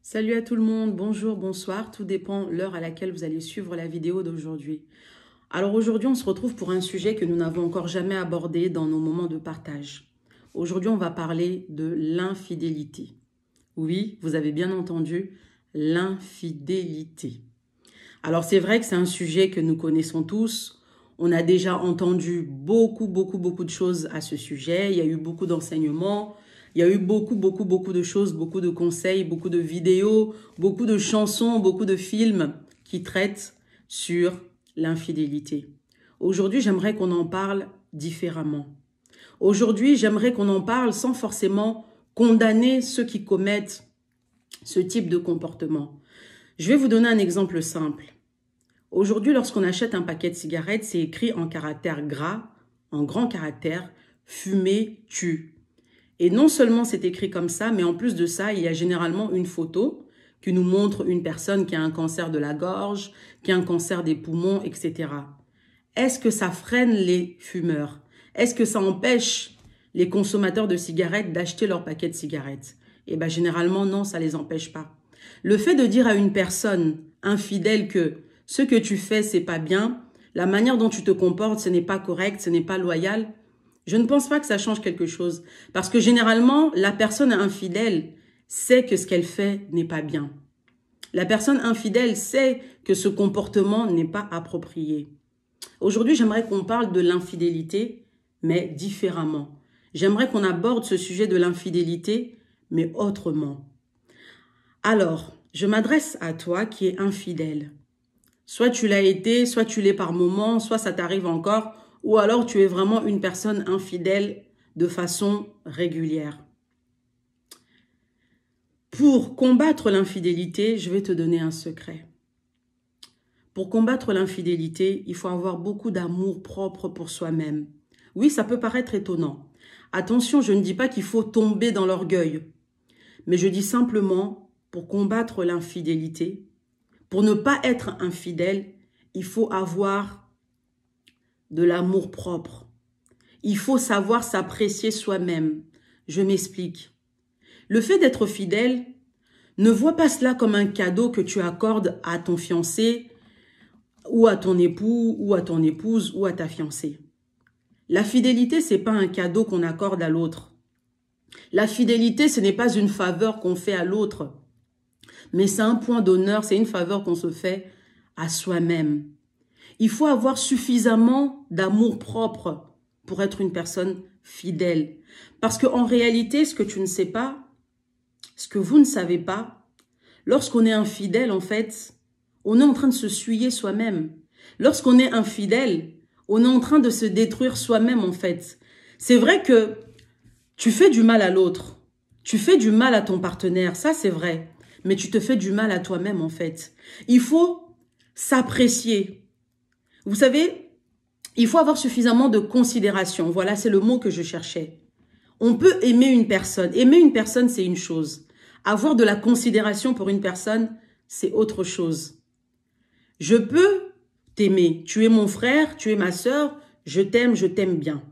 Salut à tout le monde, bonjour, bonsoir, tout dépend l'heure à laquelle vous allez suivre la vidéo d'aujourd'hui. Alors aujourd'hui, on se retrouve pour un sujet que nous n'avons encore jamais abordé dans nos moments de partage. Aujourd'hui, on va parler de l'infidélité. Oui, vous avez bien entendu, l'infidélité. Alors c'est vrai que c'est un sujet que nous connaissons tous. On a déjà entendu beaucoup de choses à ce sujet. Il y a eu beaucoup d'enseignements. Il y a eu beaucoup de choses, beaucoup de conseils, beaucoup de vidéos, beaucoup de chansons, beaucoup de films qui traitent sur l'infidélité. Aujourd'hui, j'aimerais qu'on en parle différemment. Aujourd'hui, j'aimerais qu'on en parle sans forcément condamner ceux qui commettent ce type de comportement. Je vais vous donner un exemple simple. Aujourd'hui, lorsqu'on achète un paquet de cigarettes, c'est écrit en caractère gras, en grand caractère, « Fumer tue ». Et non seulement c'est écrit comme ça, mais en plus de ça, il y a généralement une photo qui nous montre une personne qui a un cancer de la gorge, qui a un cancer des poumons, etc. Est-ce que ça freine les fumeurs? Est-ce que ça empêche les consommateurs de cigarettes d'acheter leur paquet de cigarettes? Eh bien, généralement, non, ça ne les empêche pas. Le fait de dire à une personne infidèle que ce que tu fais, c'est pas bien, la manière dont tu te comportes, ce n'est pas correct, ce n'est pas loyal, je ne pense pas que ça change quelque chose. Parce que généralement, la personne infidèle sait que ce qu'elle fait n'est pas bien. La personne infidèle sait que ce comportement n'est pas approprié. Aujourd'hui, j'aimerais qu'on parle de l'infidélité, mais différemment. J'aimerais qu'on aborde ce sujet de l'infidélité, mais autrement. Alors, je m'adresse à toi qui es infidèle. Soit tu l'as été, soit tu l'es par moment, soit ça t'arrive encore, ou alors tu es vraiment une personne infidèle de façon régulière. Pour combattre l'infidélité, je vais te donner un secret. Pour combattre l'infidélité, il faut avoir beaucoup d'amour propre pour soi-même. Oui, ça peut paraître étonnant. Attention, je ne dis pas qu'il faut tomber dans l'orgueil, mais je dis simplement, pour combattre l'infidélité, pour ne pas être infidèle, il faut avoir de l'amour propre. Il faut savoir s'apprécier soi-même. Je m'explique. Le fait d'être fidèle, ne vois pas cela comme un cadeau que tu accordes à ton fiancé, ou à ton époux, ou à ton épouse, ou à ta fiancée. La fidélité, c'est pas un cadeau qu'on accorde à l'autre. La fidélité, ce n'est pas une faveur qu'on fait à l'autre, mais c'est un point d'honneur, c'est une faveur qu'on se fait à soi-même. Il faut avoir suffisamment d'amour propre pour être une personne fidèle. Parce qu'en réalité, ce que tu ne sais pas, ce que vous ne savez pas, lorsqu'on est infidèle, en fait, on est en train de se souiller soi-même. Lorsqu'on est infidèle, on est en train de se détruire soi-même, en fait. C'est vrai que tu fais du mal à l'autre. Tu fais du mal à ton partenaire, ça c'est vrai. Mais tu te fais du mal à toi-même, en fait. Il faut s'apprécier. Vous savez, il faut avoir suffisamment de considération. Voilà, c'est le mot que je cherchais. On peut aimer une personne. Aimer une personne, c'est une chose. Avoir de la considération pour une personne, c'est autre chose. Je peux t'aimer. Tu es mon frère, tu es ma sœur, je t'aime bien.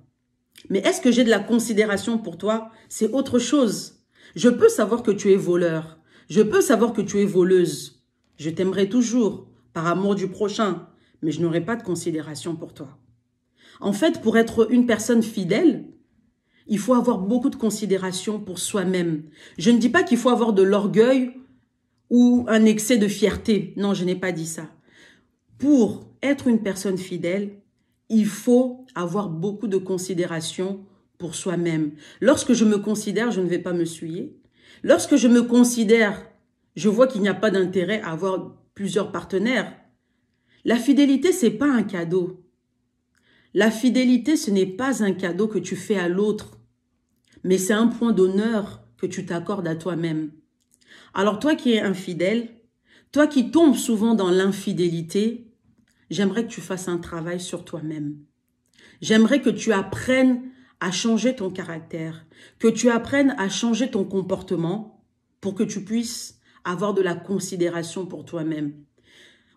Mais est-ce que j'ai de la considération pour toi? C'est autre chose. Je peux savoir que tu es voleur. Je peux savoir que tu es voleuse. Je t'aimerai toujours, par amour du prochain, mais je n'aurai pas de considération pour toi. En fait, pour être une personne fidèle, il faut avoir beaucoup de considération pour soi-même. Je ne dis pas qu'il faut avoir de l'orgueil ou un excès de fierté. Non, je n'ai pas dit ça. Pour être une personne fidèle, il faut avoir beaucoup de considération pour soi-même. Lorsque je me considère, je ne vais pas me souiller. Lorsque je me considère, je vois qu'il n'y a pas d'intérêt à avoir plusieurs partenaires. La fidélité, ce n'est pas un cadeau. La fidélité, ce n'est pas un cadeau que tu fais à l'autre, mais c'est un point d'honneur que tu t'accordes à toi-même. Alors toi qui es infidèle, toi qui tombes souvent dans l'infidélité, j'aimerais que tu fasses un travail sur toi-même. J'aimerais que tu apprennes à changer ton caractère, que tu apprennes à changer ton comportement pour que tu puisses avoir de la considération pour toi-même.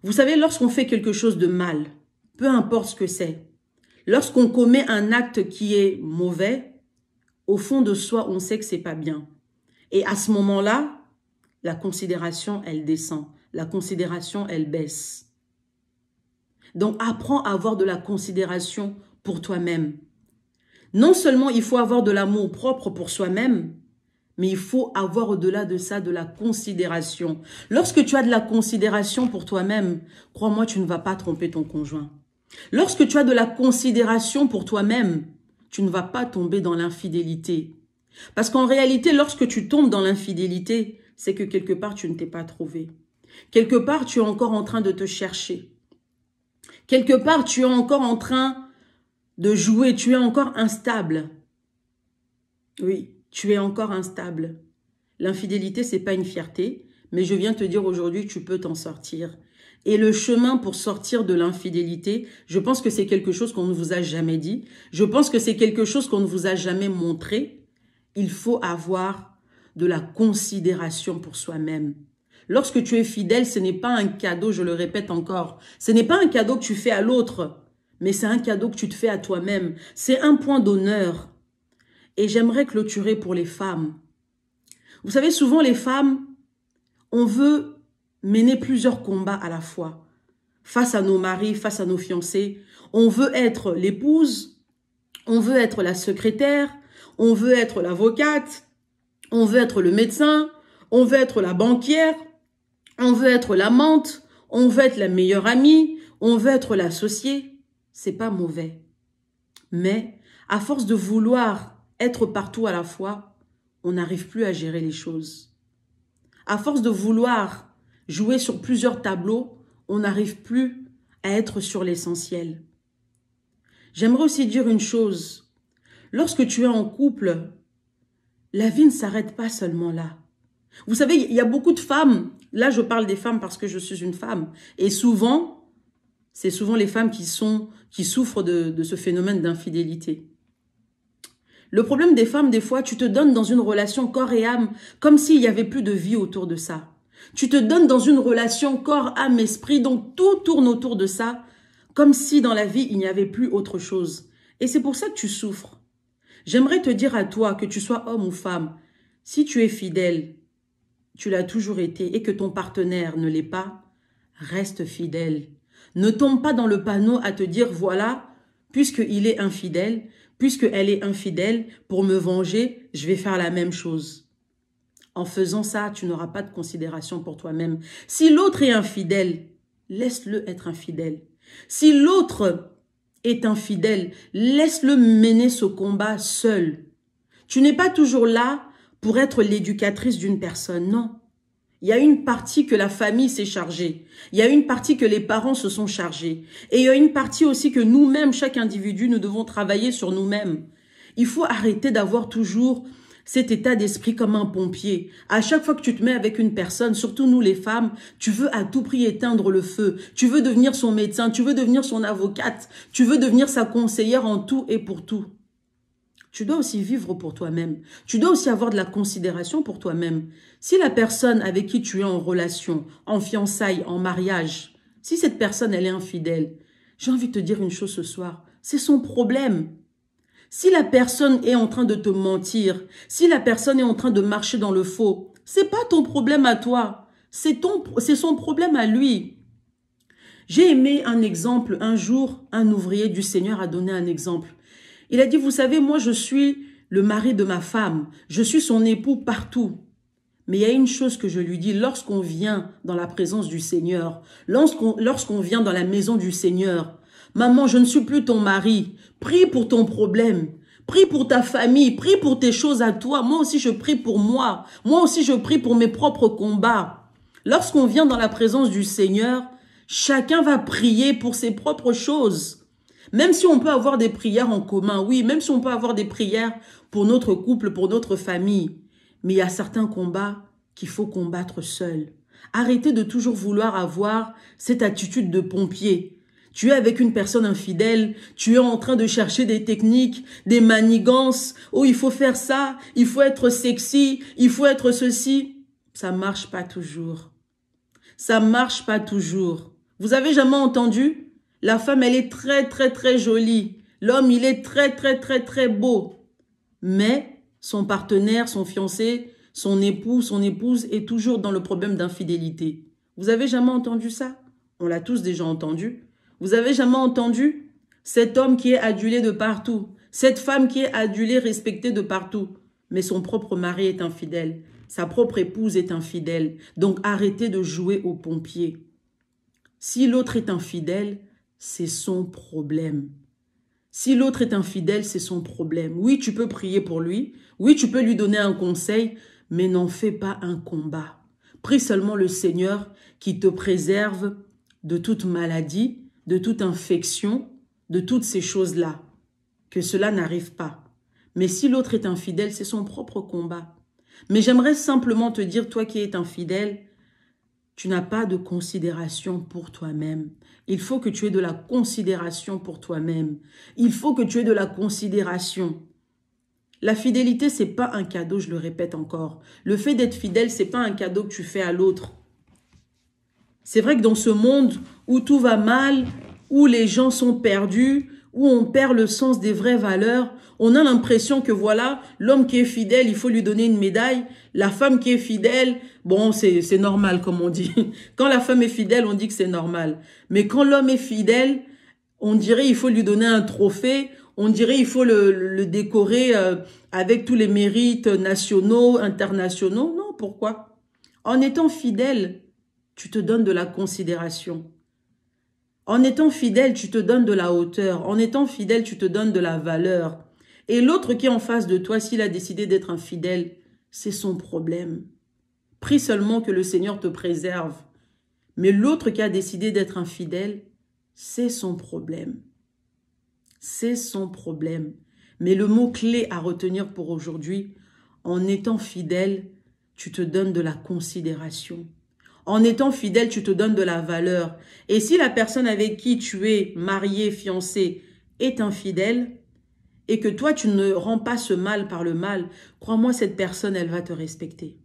Vous savez, lorsqu'on fait quelque chose de mal, peu importe ce que c'est, lorsqu'on commet un acte qui est mauvais, au fond de soi, on sait que c'est pas bien. Et à ce moment-là, la considération, elle descend. La considération, elle baisse. Donc, apprends à avoir de la considération pour toi-même. Non seulement il faut avoir de l'amour propre pour soi-même, mais il faut avoir au-delà de ça de la considération. Lorsque tu as de la considération pour toi-même, crois-moi, tu ne vas pas tromper ton conjoint. Lorsque tu as de la considération pour toi-même, tu ne vas pas tomber dans l'infidélité. Parce qu'en réalité, lorsque tu tombes dans l'infidélité, c'est que quelque part, tu ne t'es pas trouvé. Quelque part, tu es encore en train de te chercher. Quelque part, tu es encore en train de jouer, tu es encore instable. Oui, tu es encore instable. L'infidélité, c'est pas une fierté, mais je viens te dire aujourd'hui que tu peux t'en sortir. Et le chemin pour sortir de l'infidélité, je pense que c'est quelque chose qu'on ne vous a jamais dit. Je pense que c'est quelque chose qu'on ne vous a jamais montré. Il faut avoir de la considération pour soi-même. Lorsque tu es fidèle, ce n'est pas un cadeau, je le répète encore. Ce n'est pas un cadeau que tu fais à l'autre, mais c'est un cadeau que tu te fais à toi-même. C'est un point d'honneur. Et j'aimerais clôturer pour les femmes. Vous savez, souvent les femmes, on veut mener plusieurs combats à la fois. Face à nos maris, face à nos fiancés. On veut être l'épouse, on veut être la secrétaire, on veut être l'avocate, on veut être le médecin, on veut être la banquière, on veut être l'amante, on veut être la meilleure amie, on veut être l'associée. C'est pas mauvais. Mais à force de vouloir être partout à la fois, on n'arrive plus à gérer les choses. À force de vouloir jouer sur plusieurs tableaux, on n'arrive plus à être sur l'essentiel. J'aimerais aussi dire une chose. Lorsque tu es en couple, la vie ne s'arrête pas seulement là. Vous savez, il y a beaucoup de femmes, là je parle des femmes parce que je suis une femme, et souvent, c'est souvent les femmes qui souffrent de ce phénomène d'infidélité. Le problème des femmes, des fois, tu te donnes dans une relation corps et âme, comme s'il n'y avait plus de vie autour de ça. Tu te donnes dans une relation corps, âme, esprit, donc tout tourne autour de ça, comme si dans la vie, il n'y avait plus autre chose. Et c'est pour ça que tu souffres. J'aimerais te dire à toi, que tu sois homme ou femme, si tu es fidèle, tu l'as toujours été, et que ton partenaire ne l'est pas, reste fidèle. Ne tombe pas dans le panneau à te dire, voilà, puisqu'il est infidèle, puisqu'elle est infidèle, pour me venger, je vais faire la même chose. En faisant ça, tu n'auras pas de considération pour toi-même. Si l'autre est infidèle, laisse-le être infidèle. Si l'autre est infidèle, laisse-le mener ce combat seul. Tu n'es pas toujours là pour être l'éducatrice d'une personne, non. Il y a une partie que la famille s'est chargée. Il y a une partie que les parents se sont chargés. Et il y a une partie aussi que nous-mêmes, chaque individu, nous devons travailler sur nous-mêmes. Il faut arrêter d'avoir toujours cet état d'esprit comme un pompier. À chaque fois que tu te mets avec une personne, surtout nous les femmes, tu veux à tout prix éteindre le feu. Tu veux devenir son médecin, tu veux devenir son avocate, tu veux devenir sa conseillère en tout et pour tout. Tu dois aussi vivre pour toi-même. Tu dois aussi avoir de la considération pour toi-même. Si la personne avec qui tu es en relation, en fiançailles, en mariage, si cette personne, elle est infidèle, j'ai envie de te dire une chose ce soir, c'est son problème. Si la personne est en train de te mentir, si la personne est en train de marcher dans le faux, c'est pas ton problème à toi, c'est son problème à lui. J'ai aimé un exemple, un jour, un ouvrier du Seigneur a donné un exemple. Il a dit, vous savez, moi je suis le mari de ma femme, je suis son époux partout. Mais il y a une chose que je lui dis, lorsqu'on vient dans la présence du Seigneur, lorsqu'on vient dans la maison du Seigneur, maman, je ne suis plus ton mari, prie pour ton problème, prie pour ta famille, prie pour tes choses à toi, moi aussi je prie pour moi aussi je prie pour mes propres combats. Lorsqu'on vient dans la présence du Seigneur, chacun va prier pour ses propres choses. Même si on peut avoir des prières en commun, oui, même si on peut avoir des prières pour notre couple, pour notre famille, mais il y a certains combats qu'il faut combattre seul. Arrêtez de toujours vouloir avoir cette attitude de pompier. Tu es avec une personne infidèle, tu es en train de chercher des techniques, des manigances. Oh, il faut faire ça, il faut être sexy, il faut être ceci. Ça marche pas toujours. Ça marche pas toujours. Vous avez jamais entendu? La femme, elle est très, très, très jolie. L'homme, il est très, très, très, très beau. Mais son partenaire, son fiancé, son époux, son épouse est toujours dans le problème d'infidélité. Vous avez jamais entendu ça? On l'a tous déjà entendu. Vous avez jamais entendu cet homme qui est adulé de partout, cette femme qui est adulée, respectée de partout, mais son propre mari est infidèle, sa propre épouse est infidèle. Donc arrêtez de jouer aux pompiers. Si l'autre est infidèle, c'est son problème. Si l'autre est infidèle, c'est son problème. Oui, tu peux prier pour lui. Oui, tu peux lui donner un conseil, mais n'en fais pas un combat. Prie seulement le Seigneur qui te préserve de toute maladie, de toute infection, de toutes ces choses-là. Que cela n'arrive pas. Mais si l'autre est infidèle, c'est son propre combat. Mais j'aimerais simplement te dire, toi qui es infidèle, tu n'as pas de considération pour toi-même. Il faut que tu aies de la considération pour toi-même. Il faut que tu aies de la considération. La fidélité, ce n'est pas un cadeau, je le répète encore. Le fait d'être fidèle, ce n'est pas un cadeau que tu fais à l'autre. C'est vrai que dans ce monde où tout va mal, où les gens sont perdus, où on perd le sens des vraies valeurs, on a l'impression que voilà, l'homme qui est fidèle, il faut lui donner une médaille. La femme qui est fidèle, bon, c'est normal comme on dit. Quand la femme est fidèle, on dit que c'est normal. Mais quand l'homme est fidèle, on dirait il faut lui donner un trophée, on dirait il faut le décorer avec tous les mérites nationaux, internationaux. Non, pourquoi? En étant fidèle, tu te donnes de la considération. En étant fidèle, tu te donnes de la hauteur. En étant fidèle, tu te donnes de la valeur. Et l'autre qui est en face de toi, s'il a décidé d'être infidèle, c'est son problème. Prie seulement que le Seigneur te préserve. Mais l'autre qui a décidé d'être infidèle, c'est son problème. C'est son problème. Mais le mot-clé à retenir pour aujourd'hui, en étant fidèle, tu te donnes de la considération. En étant fidèle, tu te donnes de la valeur. Et si la personne avec qui tu es marié, fiancé, est infidèle, et que toi, tu ne rends pas ce mal par le mal, crois-moi, cette personne, elle va te respecter.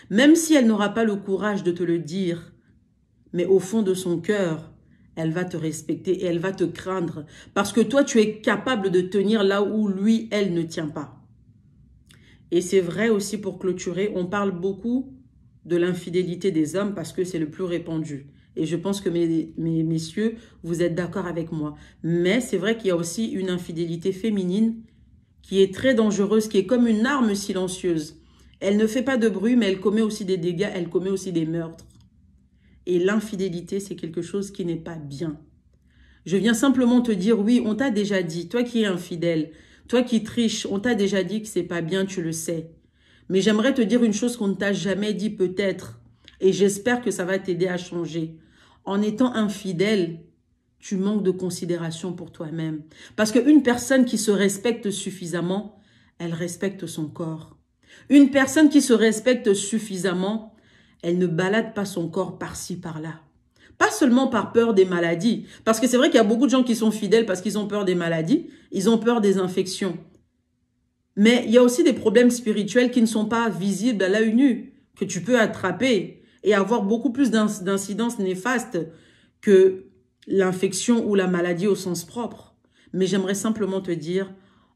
Même si elle n'aura pas le courage de te le dire, mais au fond de son cœur, elle va te respecter et elle va te craindre. Parce que toi, tu es capable de tenir là où lui, elle ne tient pas. Et c'est vrai aussi pour clôturer, on parle beaucoup de l'infidélité des hommes parce que c'est le plus répandu. Et je pense que messieurs, vous êtes d'accord avec moi. Mais c'est vrai qu'il y a aussi une infidélité féminine qui est très dangereuse, qui est comme une arme silencieuse. Elle ne fait pas de bruit, mais elle commet aussi des dégâts, elle commet aussi des meurtres. Et l'infidélité, c'est quelque chose qui n'est pas bien. Je viens simplement te dire, oui, on t'a déjà dit, toi qui es infidèle, toi qui triches, on t'a déjà dit que c'est pas bien, tu le sais. Mais j'aimerais te dire une chose qu'on ne t'a jamais dit peut-être. Et j'espère que ça va t'aider à changer. En étant infidèle, tu manques de considération pour toi-même. Parce qu'une personne qui se respecte suffisamment, elle respecte son corps. Une personne qui se respecte suffisamment, elle ne balade pas son corps par-ci, par-là. Pas seulement par peur des maladies. Parce que c'est vrai qu'il y a beaucoup de gens qui sont fidèles parce qu'ils ont peur des maladies. Ils ont peur des infections. Mais il y a aussi des problèmes spirituels qui ne sont pas visibles à l'œil nu, que tu peux attraper et avoir beaucoup plus d'incidences néfastes que l'infection ou la maladie au sens propre. Mais j'aimerais simplement te dire,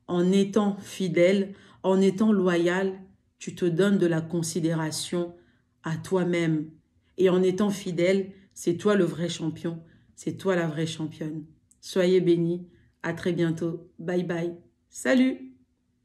en étant fidèle, en étant loyal, tu te donnes de la considération à toi-même. Et en étant fidèle, c'est toi le vrai champion, c'est toi la vraie championne. Soyez bénis, à très bientôt. Bye bye. Salut!